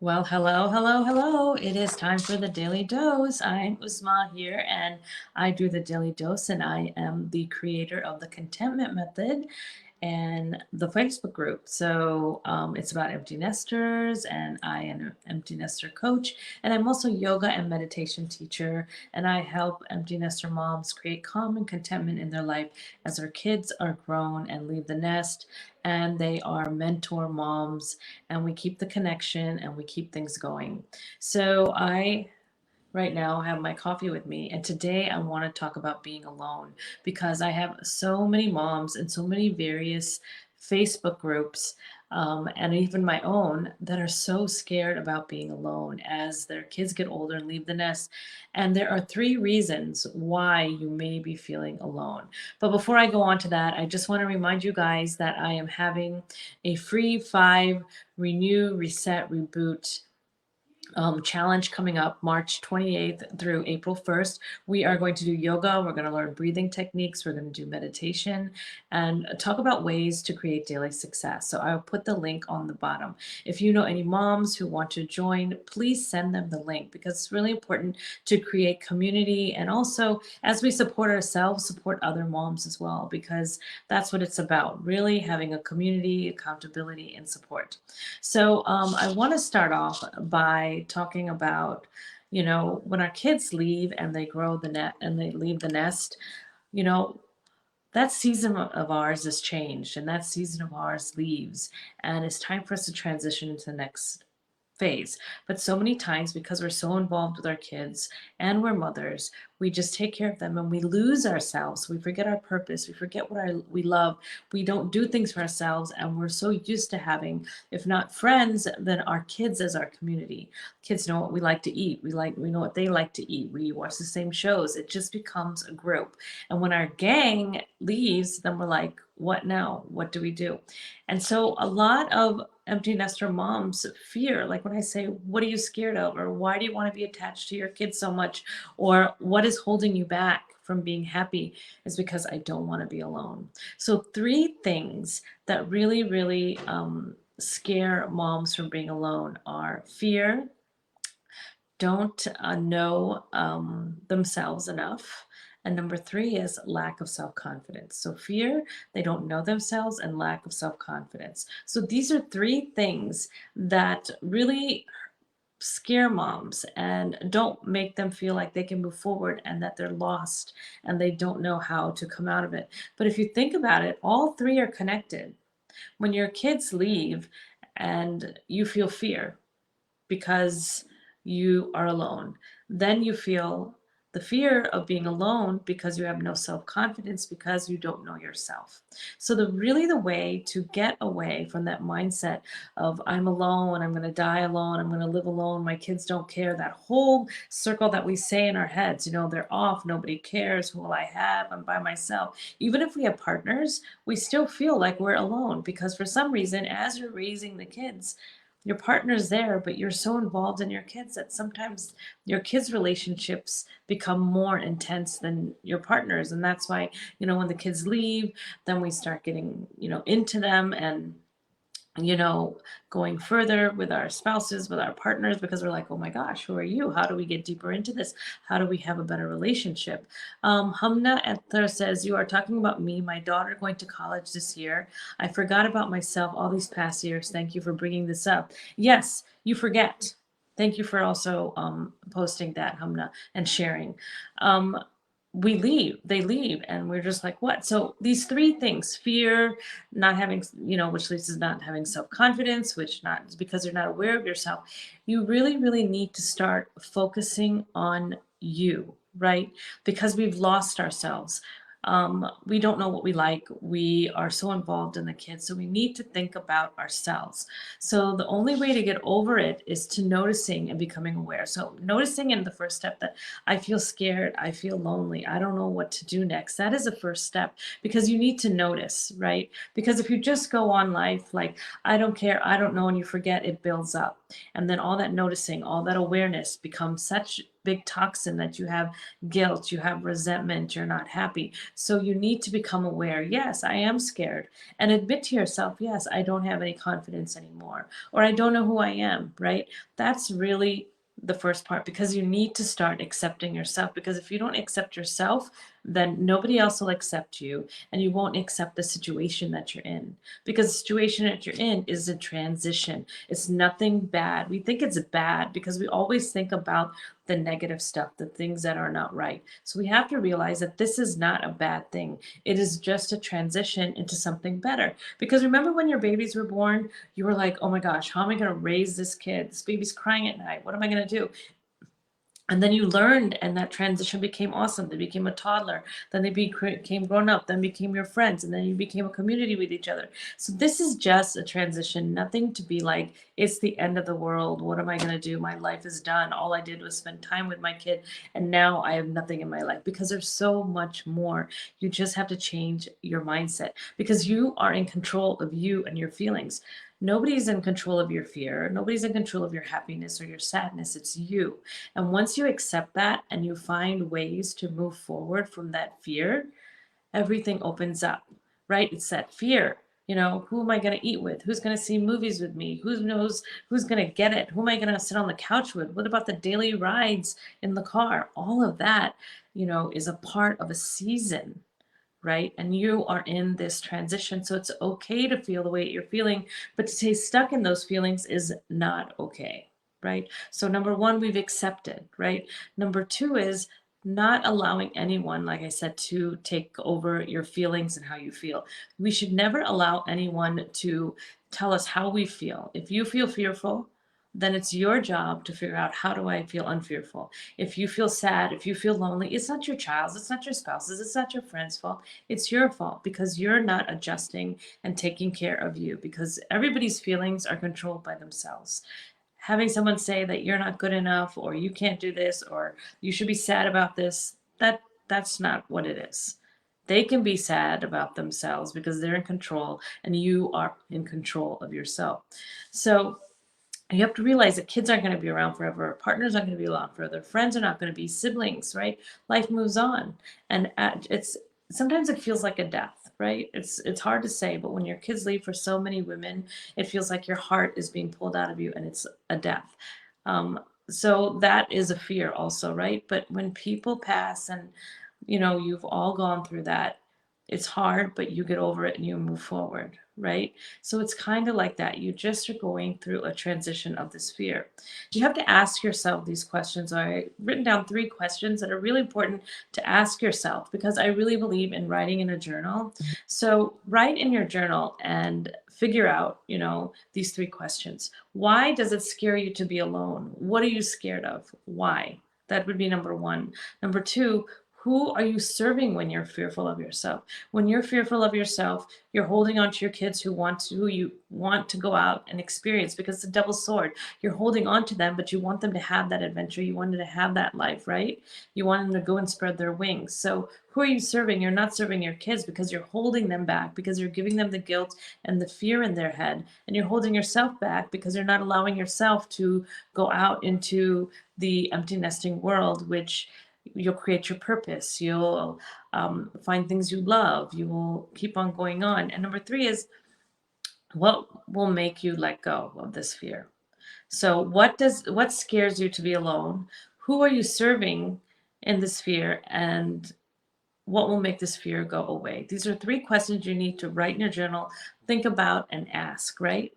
Well, hello, hello, hello. It is time for the Daily Dose. I'm Uzma here, and I do the Daily Dose, and I am the creator of the Contentment Method and the Facebook group. So it's about empty nesters, and I am an empty nester coach, and I'm also yoga and meditation teacher, and I help empty nester moms create calm and contentment in their life as their kids are grown and leave the nest, and they are mentor moms, and we keep the connection and we keep things going. So I right now have my coffee with me, and today I want to talk about being alone because I have so many moms and so many various Facebook groups, and even my own, that are so scared about being alone as their kids get older and leave the nest. And there are three reasons why you may be feeling alone. But before I go on to that, I just want to remind you guys that I am having a free 5 renew, reset, reboot challenge coming up March 28th through April 1st. We are going to do yoga. We're going to learn breathing techniques. We're going to do meditation and talk about ways to create daily success. So I'll put the link on the bottom. If you know any moms who want to join, please send them the link because it's really important to create community. And also, as we support ourselves, support other moms as well, because that's what it's about, really having a community, accountability, and support. So I want to start off by talking about, when our kids leave and they grow the net and they leave the nest, you know, that season of ours is changed and that season of ours leaves, and it's time for us to transition into the next phase. But so many times, because we're so involved with our kids and we're mothers, we just take care of them and we lose ourselves. We forget our purpose. We forget we love. We don't do things for ourselves. And we're so used to having, if not friends, then our kids as our community. Kids know what we like to eat. We know what they like to eat. We watch the same shows. It just becomes a group. And when our gang leaves, then we're like, what now? What do we do? And so a lot of empty nester moms fear, like when I say, what are you scared of? Or why do you want to be attached to your kids so much? Or what is holding you back from being happy? Is because I don't want to be alone. So, three things that really, really scare moms from being alone are fear, don't know themselves enough. And number three is lack of self confidence. So, fear, they don't know themselves, and lack of self confidence. So, these are three things that really scare moms and don't make them feel like they can move forward and that they're lost and they don't know how to come out of it. But if you think about it, all three are connected. When your kids leave and you feel fear, because you are alone. Then you feel the fear of being alone because you have no self-confidence because you don't know yourself. So the way to get away from that mindset of I'm alone, I'm going to die alone, I'm going to live alone, my kids don't care, that whole circle that we say in our heads, they're off, nobody cares, who will I have? I'm by myself. Even if we have partners, we still feel like we're alone because for some reason, as you're raising the kids, your partner's there, but you're so involved in your kids that sometimes your kids' relationships become more intense than your partner's. And that's why, when the kids leave, then we start getting, into them and you know, going further with our spouses, with our partners, because we're like, oh my gosh, who are you? How do we get deeper into this? How do we have a better relationship? Hamna Ether says, you are talking about me, my daughter going to college this year. I forgot about myself all these past years. Thank you for bringing this up. Yes, you forget. Thank you for also posting that, Hamna, and sharing. Um, they leave, and we're just like, what? So these three things: fear, not having, which leads to not having self-confidence, which not is because you're not aware of yourself. You really, really need to start focusing on you, right? Because we've lost ourselves. We don't know what we like. We are so involved in the kids. So we need to think about ourselves. So the only way to get over it is to noticing and becoming aware. So noticing in the first step that I feel scared, I feel lonely, I don't know what to do next. That is the first step because you need to notice, right? Because if you just go on life like, I don't care, I don't know, and you forget, it builds up. And then all that noticing, all that awareness becomes such big toxin that you have guilt, you have resentment, you're not happy. So you need to become aware. Yes, I am scared. And admit to yourself, yes, I don't have any confidence anymore, or I don't know who I am, right? That's really the first part, because you need to start accepting yourself. Because if you don't accept yourself, then nobody else will accept you, and you won't accept the situation that you're in, because the situation that you're in is a transition. It's nothing bad. We think it's bad because we always think about the negative stuff, the things that are not right. So we have to realize that this is not a bad thing. It is just a transition into something better. Because remember when your babies were born, you were like, oh my gosh, how am I going to raise this kid? This baby's crying at night. What am I going to do? And then you learned, and that transition became awesome. They became a toddler, then they became grown up, then became your friends, and then you became a community with each other. So this is just a transition, nothing to be like, it's the end of the world. What am I going to do? My life is done. All I did was spend time with my kid, and now I have nothing in my life, because there's so much more. You just have to change your mindset, because you are in control of you and your feelings. Nobody's in control of your fear. Nobody's in control of your happiness or your sadness. It's you. And once you accept that and you find ways to move forward from that fear, everything opens up, right? It's that fear. Who am I going to eat with? Who's going to see movies with me? Who knows who's going to get it? Who am I going to sit on the couch with? What about the daily rides in the car? All of that, is a part of a season, right? And you are in this transition. So it's okay to feel the way you're feeling, but to stay stuck in those feelings is not okay, right? So, number one, we've accepted, right? Number two is not allowing anyone, like I said, to take over your feelings and how you feel. We should never allow anyone to tell us how we feel. If you feel fearful, then it's your job to figure out, how do I feel unfearful? If you feel sad, if you feel lonely, it's not your child's, it's not your spouse's, it's not your friend's fault. It's your fault, because you're not adjusting and taking care of you, because everybody's feelings are controlled by themselves. Having someone say that you're not good enough, or you can't do this, or you should be sad about this, that's not what it is. They can be sad about themselves because they're in control, and you are in control of yourself. So you have to realize that kids aren't going to be around forever. Partners aren't going to be around forever. Friends are not going to be, siblings, right? Life moves on. And it's sometimes it feels like a death, right? It's hard to say, but when your kids leave, for so many women, it feels like your heart is being pulled out of you, and it's a death. Um, so that is a fear also, right? But when people pass, and you've all gone through that, it's hard, but you get over it and you move forward, right? So it's kind of like that. You just are going through a transition of this fear. You have to ask yourself these questions. I written down 3 questions that are really important to ask yourself, because I really believe in writing in a journal. So write in your journal and figure out, these 3 questions. Why does it scare you to be alone? What are you scared of? Why? That would be number one. Number two, who are you serving when you're fearful of yourself? When you're fearful of yourself, you're holding on to your kids who you want to go out and experience, because it's a double sword. You're holding on to them, but you want them to have that adventure. You want them to have that life, right? You want them to go and spread their wings. So who are you serving? You're not serving your kids, because you're holding them back, because you're giving them the guilt and the fear in their head. And you're holding yourself back because you're not allowing yourself to go out into the empty nesting world, which you'll create your purpose. You'll find things you love. You will keep on going on. And number three is, what will make you let go of this fear? So what scares you to be alone? Who are you serving in this fear? And what will make this fear go away? These are 3 questions you need to write in your journal, think about, and ask, right?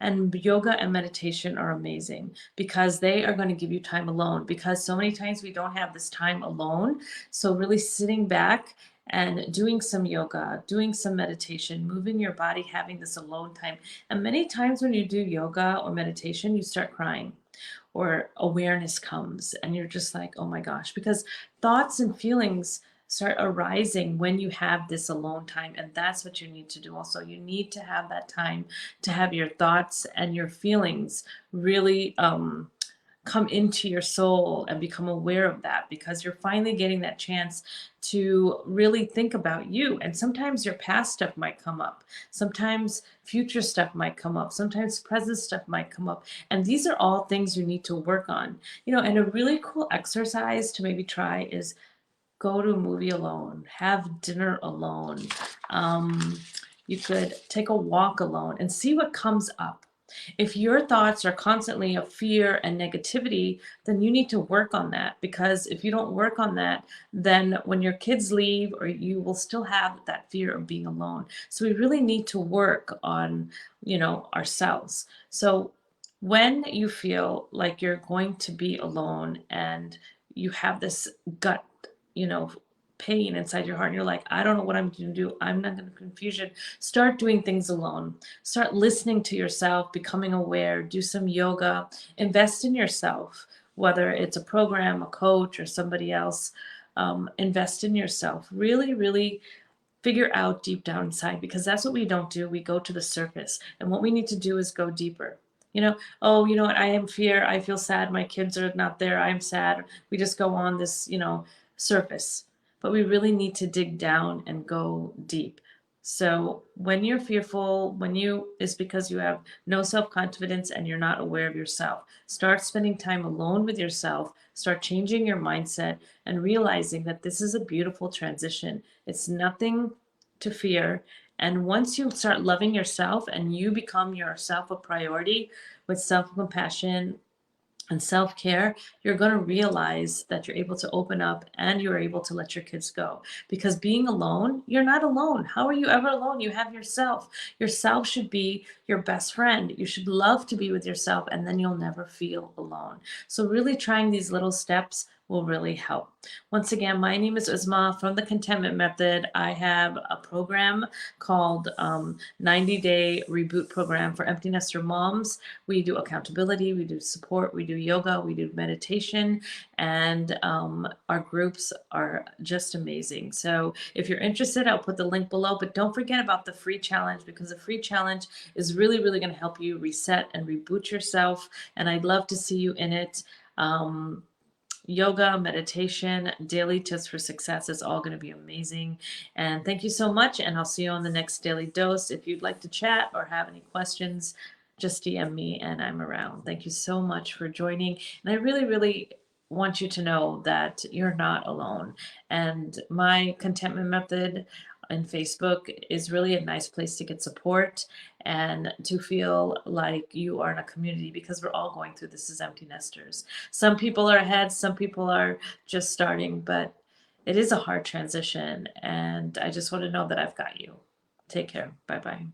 And yoga and meditation are amazing, because they are going to give you time alone, because so many times we don't have this time alone. So really sitting back and doing some yoga, doing some meditation, moving your body, having this alone time. And many times when you do yoga or meditation, you start crying, or awareness comes, and you're just like, oh my gosh, because thoughts and feelings start arising when you have this alone time. And that's what you need to do also. You need to have that time to have your thoughts and your feelings really come into your soul and become aware of that, because you're finally getting that chance to really think about you. And sometimes your past stuff might come up. Sometimes future stuff might come up. Sometimes present stuff might come up. And these are all things you need to work on. And a really cool exercise to maybe try is go to a movie alone, have dinner alone. Um, you could take a walk alone and see what comes up. If your thoughts are constantly of fear and negativity, then you need to work on that, because if you don't work on that, then when your kids leave, or you will still have that fear of being alone. So we really need to work on, ourselves. So when you feel like you're going to be alone and you have this gut, you know, pain inside your heart, and you're like, I don't know what I'm going to do. I'm not going to confusion. Start doing things alone. Start listening to yourself, becoming aware, do some yoga, invest in yourself, whether it's a program, a coach, or somebody else. Invest in yourself. Really, really figure out deep down inside, because that's what we don't do. We go to the surface, and what we need to do is go deeper. Oh, you know what? I am fear. I feel sad. My kids are not there. I'm sad. We just go on this, surface, but we really need to dig down and go deep. So when you're fearful, it's because you have no self-confidence and you're not aware of yourself. Start spending time alone with yourself, start changing your mindset, and realizing that this is a beautiful transition. It's nothing to fear. And once you start loving yourself and you become yourself a priority with self-compassion and self-care, you're going to realize that you're able to open up and you're able to let your kids go. Because being alone, you're not alone. How are you ever alone? You have yourself. Yourself should be your best friend. You should love to be with yourself, and then you'll never feel alone. So really trying these little steps will really help. Once again, my name is Uzma from the Contentment Method. I have a program called 90-Day Reboot Program for Empty Nester Moms. We do accountability, we do support, we do yoga, we do meditation, and our groups are just amazing. So if you're interested, I'll put the link below, but don't forget about the free challenge, because the free challenge is really, really going to help you reset and reboot yourself. And I'd love to see you in it. Yoga, meditation, daily tips for success is all going to be amazing. And thank you so much. And I'll see you on the next Daily Dose. If you'd like to chat or have any questions, just DM me and I'm around. Thank you so much for joining. And I really, really want you to know that you're not alone. And my contentment method on Facebook is really a nice place to get support and to feel like you are in a community, because we're all going through this as empty nesters. Some people are ahead, some people are just starting, but it is a hard transition. And I just want to know that I've got you. Take care. Bye bye.